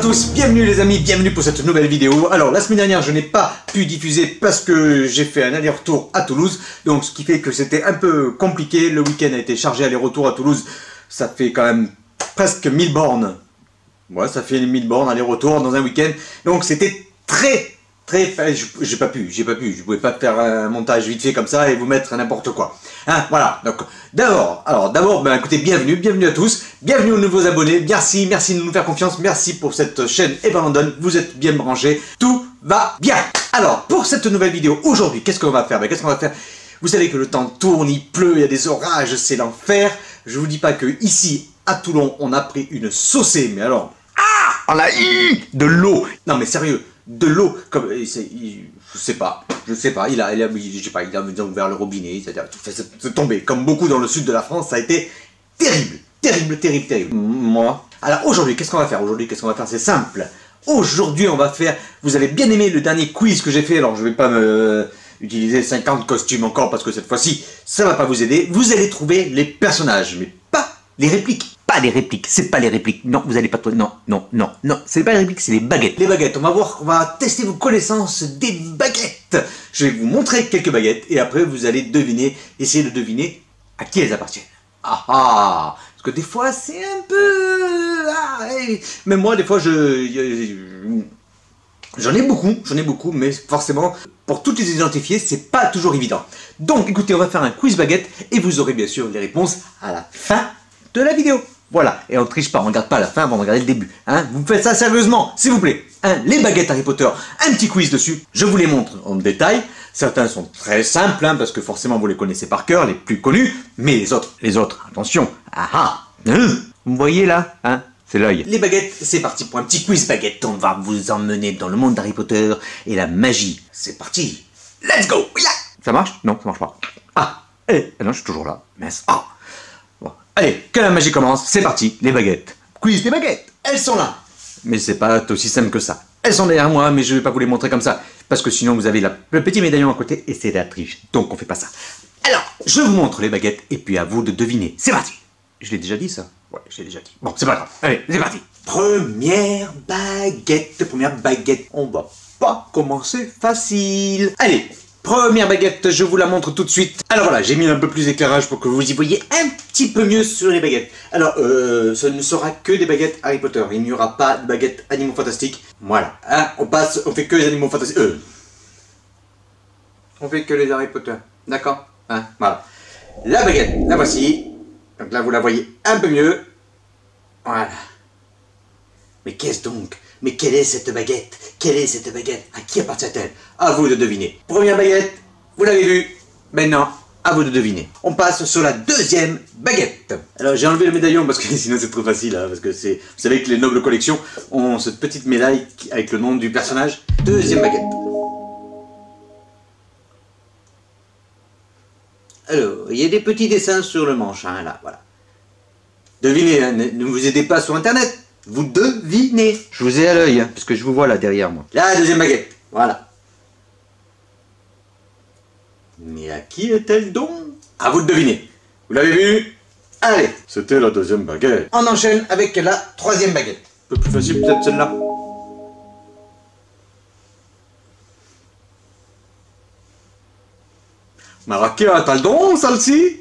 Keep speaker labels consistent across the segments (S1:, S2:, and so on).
S1: tous, bienvenue les amis, bienvenue pour cette nouvelle vidéo. Alors la semaine dernière je n'ai pas pu diffuser parce que j'ai fait un aller-retour à Toulouse. Donc ce qui fait que c'était un peu compliqué, le week-end a été chargé aller-retour à Toulouse. Ça fait quand même presque 1000 bornes. Ouais, ça fait 1000 bornes aller-retour dans un week-end. Donc c'était très... j'ai pas pu, je pouvais pas faire un montage vite fait comme ça et vous mettre n'importe quoi. Hein, voilà, donc d'abord, ben écoutez, bienvenue à tous, bienvenue aux nouveaux abonnés, merci de nous faire confiance, merci pour cette chaîne Evan, vous êtes bien branchés, tout va bien. Alors, pour cette nouvelle vidéo, aujourd'hui, qu'est-ce qu'on va faire? Vous savez que le temps tourne, il pleut, il y a des orages, c'est l'enfer. Je vous dis pas que ici, à Toulon, on a pris une saucée, mais alors, on a eu de l'eau. Non mais sérieux, de l'eau, comme je sais pas, il a ouvert le robinet, c'est-à-dire c'est tombé, comme beaucoup dans le sud de la France, ça a été terrible. Moi. Alors aujourd'hui, qu'est-ce qu'on va faire? C'est simple. Aujourd'hui, on va faire, vous avez bien aimé le dernier quiz que j'ai fait, alors je vais pas utiliser 50 costumes encore parce que cette fois-ci, ça va pas vous aider. Vous allez trouver les personnages, mais pas les répliques. C'est pas les répliques. Non, vous allez pas trouver. Non. C'est pas les répliques, c'est les baguettes. Les baguettes, on va tester vos connaissances des baguettes. Je vais vous montrer quelques baguettes et après vous allez essayer de deviner à qui elles appartiennent. Parce que des fois c'est un peu... Même moi, des fois, j'en ai beaucoup, mais forcément, pour toutes les identifier, c'est pas toujours évident. Donc, écoutez, on va faire un quiz baguette et vous aurez bien sûr les réponses à la fin de la vidéo. Voilà, et on triche pas, on regarde pas la fin avant de regarder le début. Hein, vous faites ça sérieusement, s'il vous plaît. Hein, les baguettes Harry Potter, un petit quiz dessus. Je vous les montre en détail. Certains sont très simples, hein, parce que forcément vous les connaissez par cœur, les plus connus. Mais les autres, attention. Vous voyez là, hein, c'est l'œil. Les baguettes, c'est parti pour un petit quiz baguette. On va vous emmener dans le monde d'Harry Potter et la magie. C'est parti. Let's go. Ça marche? Non, ça marche pas. Non, je suis toujours là. Mince. Bon. Allez, que la magie commence, c'est parti, les baguettes. Quiz des baguettes, elles sont là. Mais c'est pas aussi simple que ça. Elles sont derrière moi, mais je vais pas vous les montrer comme ça. Parce que sinon vous avez le petit médaillon à côté et c'est la triche. Donc on fait pas ça. Alors, je vous montre les baguettes et puis à vous de deviner. C'est parti. Je l'ai déjà dit ça? Ouais, je l'ai déjà dit. Bon, c'est pas grave. Allez, c'est parti. Première baguette. On va pas commencer facile. Allez. Première baguette, je vous la montre tout de suite. Alors voilà, j'ai mis un peu plus d'éclairage pour que vous y voyez un petit peu mieux sur les baguettes. Alors, ce ne sera que des baguettes Harry Potter. Il n'y aura pas de baguettes Animaux Fantastiques. Voilà. Hein, on fait que les Animaux Fantastiques. On fait que les Harry Potter. D'accord? Hein, voilà. La baguette, la voici. Donc là, vous la voyez un peu mieux. Voilà. Mais qu'est-ce donc? Mais quelle est cette baguette? À qui appartient-elle? À vous de deviner. Première baguette, vous l'avez vue. Maintenant, à vous de deviner. On passe sur la deuxième baguette. Alors j'ai enlevé le médaillon parce que sinon c'est trop facile. Hein, parce que vous savez que les nobles collections ont cette petite médaille avec le nom du personnage. Deuxième baguette. Alors, il y a des petits dessins sur le manche. Hein, là, voilà. Devinez, hein, ne vous aidez pas sur internet. Vous devinez. Je vous ai à l'œil, hein, parce que je vous vois là derrière moi. La deuxième baguette. Voilà. Mais à qui est-elle donc? À vous de deviner. Vous l'avez vu? Allez. C'était la deuxième baguette. On enchaîne avec la troisième baguette. Un peu plus facile peut-être celle-là. Mais à qui est-elle donc celle-ci?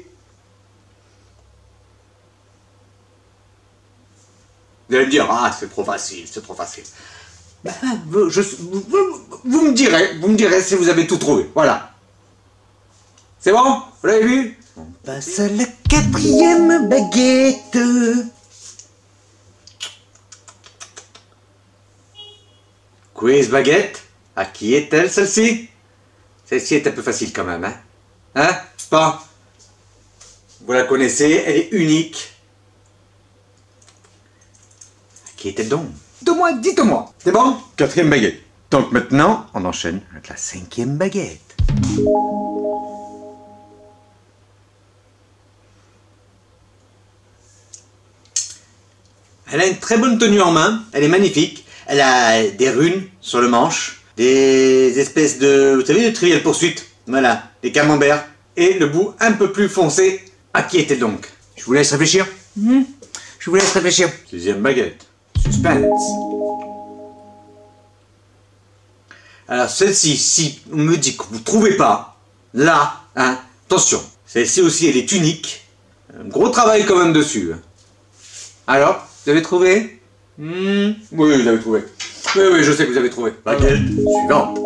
S1: Vous allez me dire, c'est trop facile. Ben, vous me direz si vous avez tout trouvé, voilà. C'est bon? Vous l'avez vu? On passe à la quatrième baguette. Quiz baguette, à qui est-elle celle-ci? Celle-ci est un peu facile quand même, hein? Hein? Bon. Vous la connaissez, elle est unique. Qui était donc? Dites-moi. C'est bon? Quatrième baguette. Donc maintenant, on enchaîne avec la cinquième baguette. Elle a une très bonne tenue en main. Elle est magnifique. Elle a des runes sur le manche. Des espèces de... Vous savez, de Trivial Pursuit. Voilà. Des camemberts. Et le bout un peu plus foncé. À qui était donc? Je vous laisse réfléchir. Je vous laisse réfléchir. Sixième baguette. Suspense. Alors celle-ci, si on me dit que vous ne trouvez pas, là, hein, attention, celle-ci aussi elle est unique. Un gros travail quand même dessus. Alors, vous avez trouvé? Oui, vous avez trouvé. Oui, je sais que vous avez trouvé. Baguette suivante.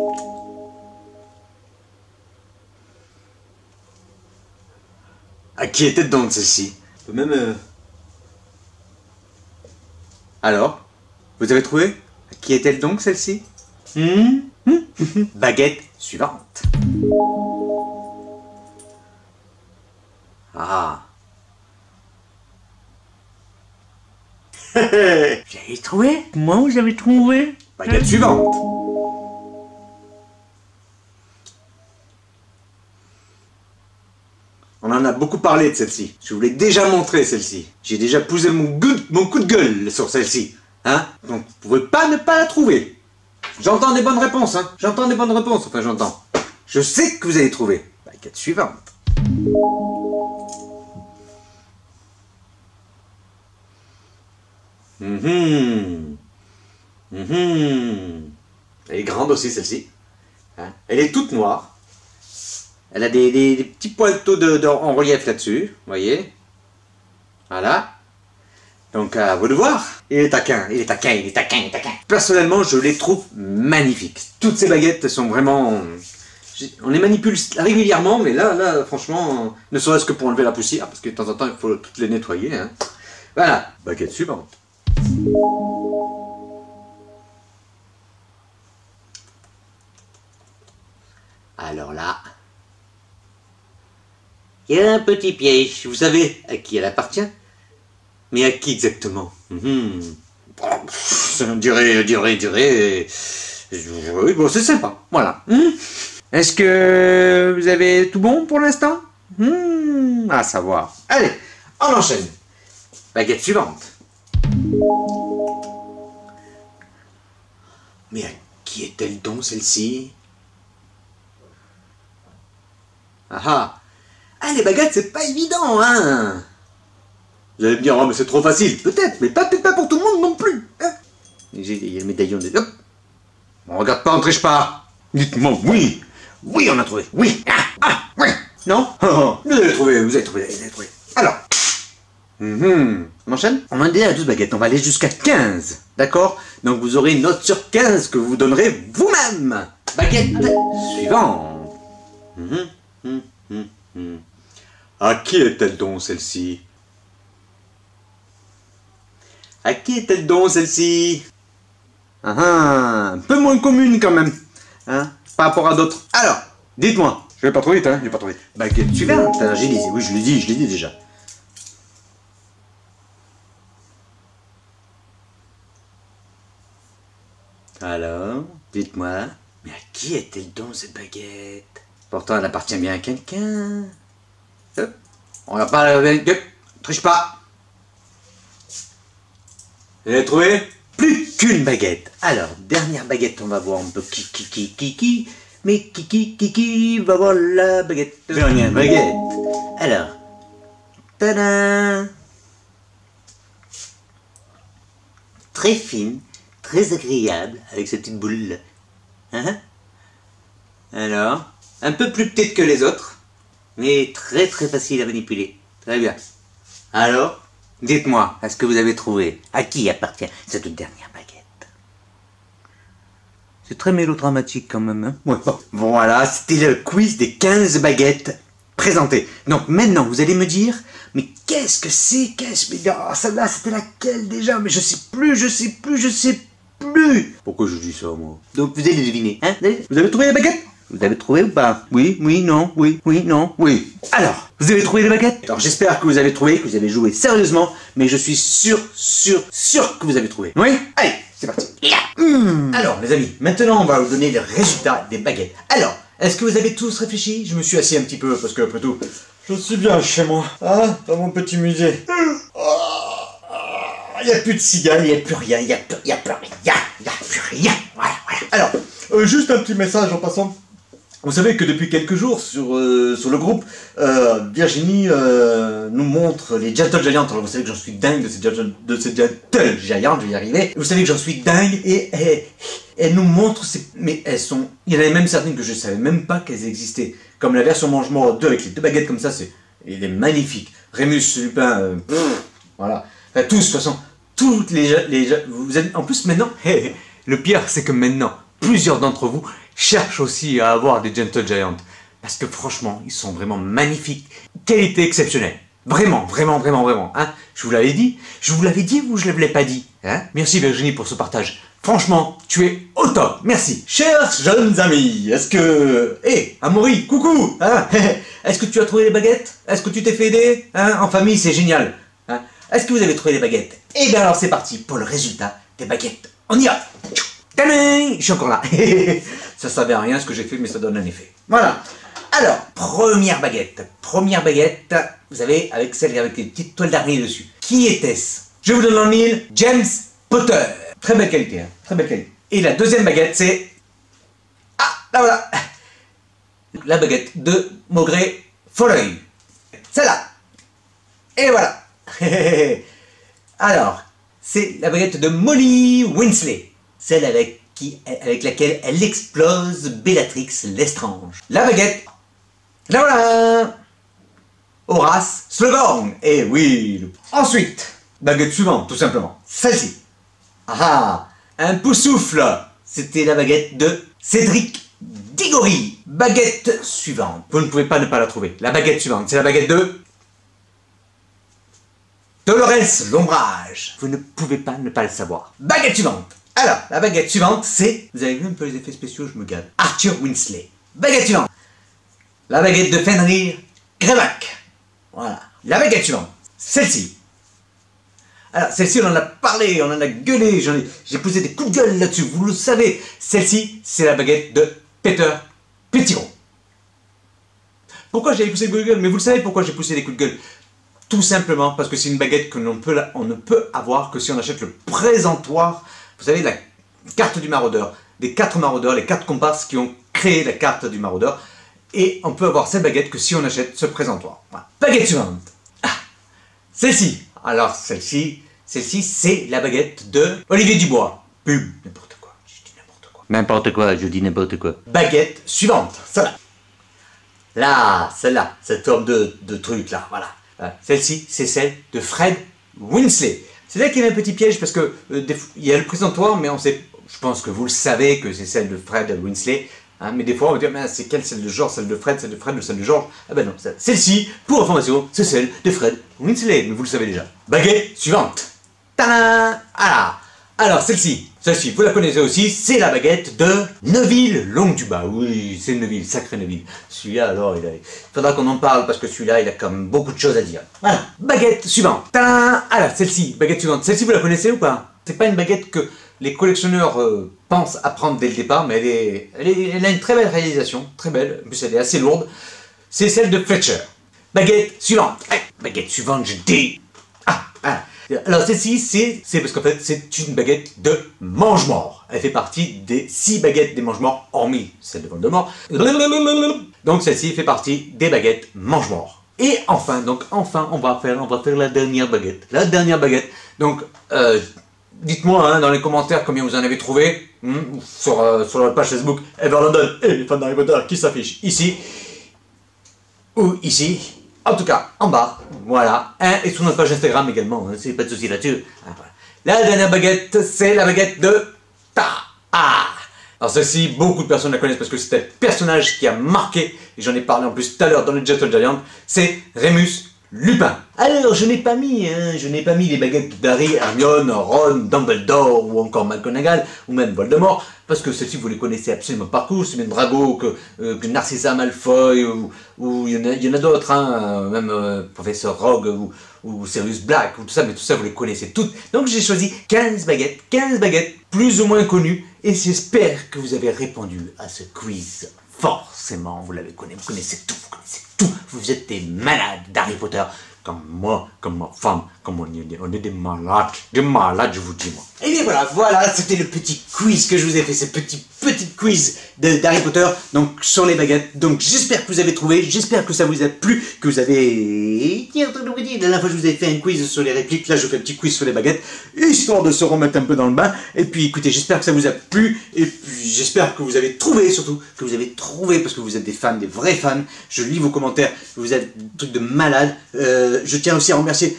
S1: À qui était donc celle-ci? Même... Alors, vous avez trouvé? À qui est-elle donc celle-ci? Baguette suivante. Ah. Vous avez trouvé? Moi, vous avez trouvé? Baguette suivante. On en a beaucoup parlé de celle-ci. Je vous l'ai déjà montré celle-ci. J'ai déjà posé mon coup de gueule sur celle-ci. Hein? Donc vous pouvez pas ne pas la trouver. J'entends des bonnes réponses, hein. J'entends des bonnes réponses, enfin j'entends. Je sais que vous allez trouver. Baguette suivante. Elle est grande aussi celle-ci. Hein? Elle est toute noire. Elle a des petits pointeaux en relief là-dessus, vous voyez. Voilà. Donc à vous de voir. Il est taquin. Personnellement, je les trouve magnifiques. Toutes ces baguettes sont vraiment... On les manipule régulièrement, mais là, franchement, ne serait-ce que pour enlever la poussière, parce que de temps en temps, il faut toutes les nettoyer. Hein. Voilà. Baguette suivante. Alors là... Il y a un petit piège. Vous savez à qui elle appartient? Mais à qui exactement? Ça me dirait... Oui, bon, c'est sympa. Voilà. Est-ce que vous avez tout bon pour l'instant? À savoir. Allez, on enchaîne. Baguette suivante. Mais à qui est-elle donc celle-ci? Ah, les baguettes, c'est pas évident, hein. Vous allez me dire, oh, mais c'est trop facile. Peut-être, mais peut-être pas pour tout le monde non plus. Hein. Il y a le médaillon des... Hop. On regarde pas, on triche pas. Dites-moi oui. Oui, on a trouvé. Oui. Oui. Non? Vous avez trouvé. Alors. On enchaîne? On a déjà 12 baguettes, on va aller jusqu'à 15. D'accord? Donc vous aurez une note sur 15 que vous donnerez vous-même. Baguette suivante. À qui est-elle donc celle-ci? À qui est-elle donc celle-ci? Un peu moins commune quand même, hein, par rapport à d'autres. Alors, dites-moi. Je vais pas trop vite, hein, Baguette suivante, j'ai dit, oui, je l'ai dit déjà. Alors, dites-moi. Mais à qui est-elle donc cette baguette? Pourtant, elle appartient bien à quelqu'un. On va pas... Triche pas. Vous avez trouvé? Plus qu'une baguette. Alors, dernière baguette, on va voir un peu qui. Mais qui va voir la baguette. Dernière baguette. Alors. Tadam! Très fine, très agréable, avec cette petite boule là. Hein? Alors, un peu plus petite que les autres, mais très facile à manipuler. Très bien. Alors, dites-moi, est-ce que vous avez trouvé à qui appartient cette dernière baguette? C'est très mélodramatique quand même, hein? Ouais, bon. Voilà, c'était le quiz des 15 baguettes présentées. Donc maintenant, vous allez me dire, mais qu'est-ce que c'est? Oh, celle-là, c'était laquelle déjà? Mais je sais plus. Pourquoi je dis ça, moi? Donc vous allez deviner, hein? Vous avez trouvé la baguette? Vous avez trouvé ou pas? Oui, non, oui, non, oui. Alors, vous avez trouvé les baguettes? Alors j'espère que vous avez trouvé, que vous avez joué sérieusement, mais je suis sûr que vous avez trouvé. Oui? Allez, c'est parti. Alors, les amis, maintenant on va vous donner les résultats des baguettes. Alors, est-ce que vous avez tous réfléchi? Je me suis assis un petit peu, parce que après tout, je suis bien chez moi, hein, dans mon petit musée. Il n'y a plus de cigales, il n'y a plus rien, il n'y a plus rien. Voilà. Alors, juste un petit message en passant. Vous savez que depuis quelques jours sur le groupe, Virginie nous montre les Gentle Giant. Alors vous savez que j'en suis dingue de ces Gentle Giant, je vais y arriver. Vous savez que j'en suis dingue et elle nous montre, mais elles sont... Il y en avait même certaines que je savais même pas qu'elles existaient. Comme la version Mange-Mort 2 avec les 2 baguettes comme ça, il est magnifique. Rémus, Lupin, voilà. Enfin, tous, de toute façon, toutes vous êtes, en plus maintenant, le pire c'est que maintenant, plusieurs d'entre vous cherchent aussi à avoir des Gentle Giant. Parce que franchement, ils sont vraiment magnifiques. Qualité exceptionnelle. Vraiment, vraiment, vraiment, vraiment. Hein, je vous l'avais dit. Je vous l'avais dit ou je ne l'avais pas dit, hein. Merci Virginie pour ce partage. Franchement, tu es au top. Merci. Chers jeunes amis, est-ce que... Amaury, coucou, hein. Est-ce que tu as trouvé les baguettes? Est-ce que tu t'es fait aider, hein? En famille, c'est génial. Hein. Est-ce que vous avez trouvé les baguettes? Eh bien alors, c'est parti pour le résultat des baguettes. On y va. Je suis encore là. Ça savait à rien ce que j'ai fait, mais ça donne un effet. Voilà. Alors, première baguette, vous savez, avec celle avec les petites toiles d'araignée dessus. Qui était-ce? Je vous donne en mille, James Potter. Très belle qualité, hein, très belle qualité. Et la deuxième baguette, c'est... Ah, là voilà. La baguette de Maugrey Folleuil. Celle-là. Et voilà. Alors, c'est la baguette de Molly Weasley. Celle avec laquelle elle explose Bellatrix Lestrange. La baguette, là voilà, Horace Slughorn. Et oui. Ensuite, baguette suivante, tout simplement. Celle-ci. Ah, un poussoufle. C'était la baguette de Cédric Diggory. Baguette suivante. Vous ne pouvez pas ne pas la trouver. La baguette suivante, c'est la baguette de Dolores L'Ombrage. Vous ne pouvez pas ne pas le savoir. Baguette suivante. Alors, la baguette suivante, c'est... Vous avez vu un peu les effets spéciaux, je me gave. Arthur Weasley. Baguette suivante. La baguette de Fenrir Greyback. Voilà. La baguette suivante. Celle-ci. Alors, celle-ci, on en a parlé, on en a gueulé, j'ai poussé des coups de gueule là-dessus, vous le savez. Celle-ci, c'est la baguette de Peter Pettigrew. Pourquoi j'ai poussé des coups de gueule? Mais vous le savez pourquoi j'ai poussé des coups de gueule. Tout simplement parce que c'est une baguette que on ne peut avoir que si on achète le présentoir. Vous savez, la carte du maraudeur, des 4 maraudeurs, les 4 comparses qui ont créé la carte du maraudeur. Et on peut avoir cette baguette que si on achète ce présentoir. Voilà. Baguette suivante. Ah, celle-ci. Alors, celle-ci, c'est la baguette de Olivier Dubois. Pub, n'importe quoi. Je dis n'importe quoi. N'importe quoi, je dis n'importe quoi. Baguette suivante. Celle-là. Là, celle-là. Cette forme de truc, là. Voilà. Celle-ci, c'est celle de Fred Weasley. C'est là qu'il y a un petit piège parce que il y a le présentoir, mais on sait, je pense que vous le savez que c'est celle de Fred Weasley. Hein, mais des fois on va dire, mais c'est quelle celle de George, celle de Fred, celle de Fred ou celle de George? Ah ben non, celle-ci, pour information, c'est celle de Fred Weasley, mais vous le savez déjà. Baguette suivante. Tadam! Alors celle-ci, vous la connaissez aussi, c'est la baguette de Neville Longuedubat. Oui, c'est Neville, sacré Neville. Celui-là, alors, il faudra qu'on en parle parce que celui-là, il a quand même beaucoup de choses à dire. Voilà, baguette suivante. Tadam! Alors, celle-ci, baguette suivante. Celle-ci, vous la connaissez ou pas? C'est pas une baguette que les collectionneurs pensent à prendre dès le départ, mais elle a une très belle réalisation, très belle, en plus elle est assez lourde. C'est celle de Fletcher. Baguette suivante. Baguette suivante, je dis. Alors celle-ci, c'est parce qu'en fait, c'est une baguette de Mange-Mort. Elle fait partie des 6 baguettes des Mange-Mort, hormis celle de Voldemort. Donc celle-ci fait partie des baguettes Mange-Mort. Et enfin, on va faire la dernière baguette. La dernière baguette. Donc, dites-moi hein, dans les commentaires combien vous en avez trouvé sur la page Facebook Everlondon et les fans d'Harry Potter qui s'affichent ici ou ici. En tout cas, en bas, voilà, hein, et sur notre page Instagram également, hein, c'est pas de souci là-dessus. Hein, voilà. La dernière baguette, c'est la baguette de Alors celle-ci, beaucoup de personnes la connaissent parce que c'est un personnage qui a marqué, et j'en ai parlé en plus tout à l'heure dans le Gentle Giant, c'est Rémus Lupin. Alors, je n'ai pas mis les baguettes d'Harry, Hermione, Ron, Dumbledore ou encore McGonagall ou même Voldemort parce que celles-ci vous les connaissez absolument par cœur, c'est même Drago que Narcissa Malfoy ou il y en a d'autres, hein, même Professeur Rogue ou Sirius Black ou tout ça, mais tout ça vous les connaissez toutes. Donc j'ai choisi 15 baguettes plus ou moins connues et j'espère que vous avez répondu à ce quiz. Forcément, vous connaissez tout, vous êtes des malades d'Harry Potter, comme moi, comme ma femme, comme on est des malades, je vous dis moi. Et bien voilà, c'était le petit quiz que je vous ai fait, ce petit quiz d'Harry Potter, donc sur les baguettes. Donc j'espère que vous avez trouvé, j'espère que ça vous a plu, que vous avez... La dernière fois je vous ai fait un quiz sur les répliques, là je fais un petit quiz sur les baguettes, histoire de se remettre un peu dans le bain. Et puis écoutez, j'espère que ça vous a plu, et puis j'espère que vous avez trouvé, surtout, que vous avez trouvé, parce que vous êtes des fans, des vrais fans. Je lis vos commentaires, vous êtes des trucs de malades. Je tiens aussi à remercier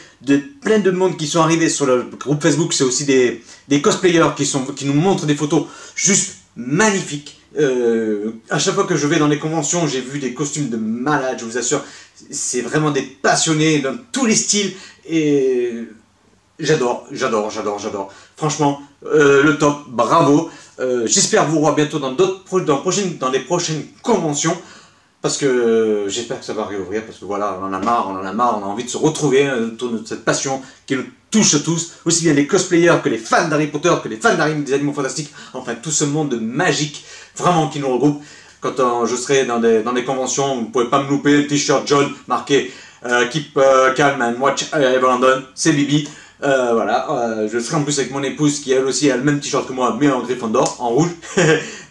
S1: plein de monde qui sont arrivés sur le groupe Facebook. C'est aussi des cosplayers qui nous montrent des photos juste magnifiques. À chaque fois que je vais dans les conventions, j'ai vu des costumes de malades, je vous assure. C'est vraiment des passionnés dans tous les styles et j'adore. Franchement, le top, bravo. J'espère vous revoir bientôt dans les prochaines conventions. Parce que j'espère que ça va réouvrir, parce que voilà, on en a marre, on a envie de se retrouver autour de cette passion qui nous touche tous, aussi bien les cosplayers que les fans d'Harry Potter, que les fans des Animaux Fantastiques, enfin tout ce monde magique, vraiment qui nous regroupe. Quand je serai dans des conventions, vous ne pouvez pas me louper, t-shirt jaune marqué Keep calm and watch London, c'est Bibi. Voilà, je serai en plus avec mon épouse qui elle aussi a le même t-shirt que moi, mais en Gryffondor, en rouge.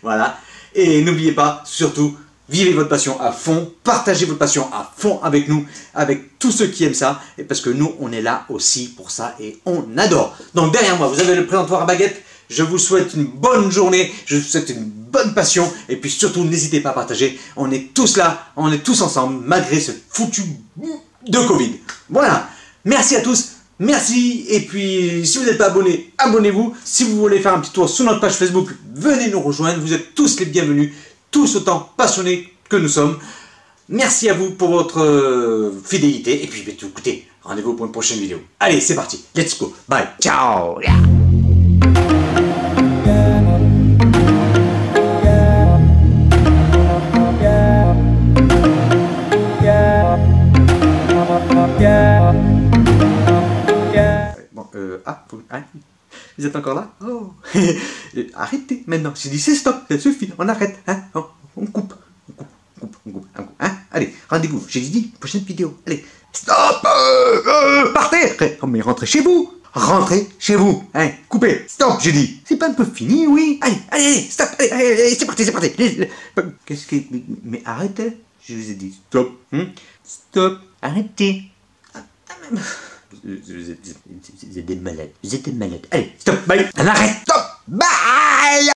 S1: Voilà, et n'oubliez pas, surtout, vivez votre passion à fond, partagez votre passion à fond avec nous, avec tous ceux qui aiment ça, et parce que nous, on est là aussi pour ça, et on adore. Donc derrière moi, vous avez le présentoir à baguette. Je vous souhaite une bonne journée, je vous souhaite une bonne passion, et puis surtout, n'hésitez pas à partager. On est tous là, on est tous ensemble, malgré ce foutu de Covid. Voilà, merci à tous. Merci, et puis si vous n'êtes pas abonné, abonnez-vous. Si vous voulez faire un petit tour sur notre page Facebook, venez nous rejoindre, vous êtes tous les bienvenus. Tous autant passionnés que nous sommes. Merci à vous pour votre fidélité. Et puis, écoutez, rendez-vous pour une prochaine vidéo. Allez, c'est parti. Let's go. Bye. Ciao. Bon, vous êtes encore là? Oh. Arrêtez maintenant. J'ai dit c'est stop, ça suffit, on arrête. Hein? On coupe. Hein? Allez, rendez-vous. J'ai dit prochaine vidéo. Allez, stop. Partez. Oh, mais rentrez chez vous. Rentrez chez vous. Hein? Coupez. Stop, j'ai dit. C'est pas un peu fini, oui? Allez, stop. Allez, c'est parti. Qu'est-ce que... Mais arrêtez. Je vous ai dit stop. Stop. Arrêtez. Vous êtes des malades. Allez, stop, bye. On arrête, stop, bye.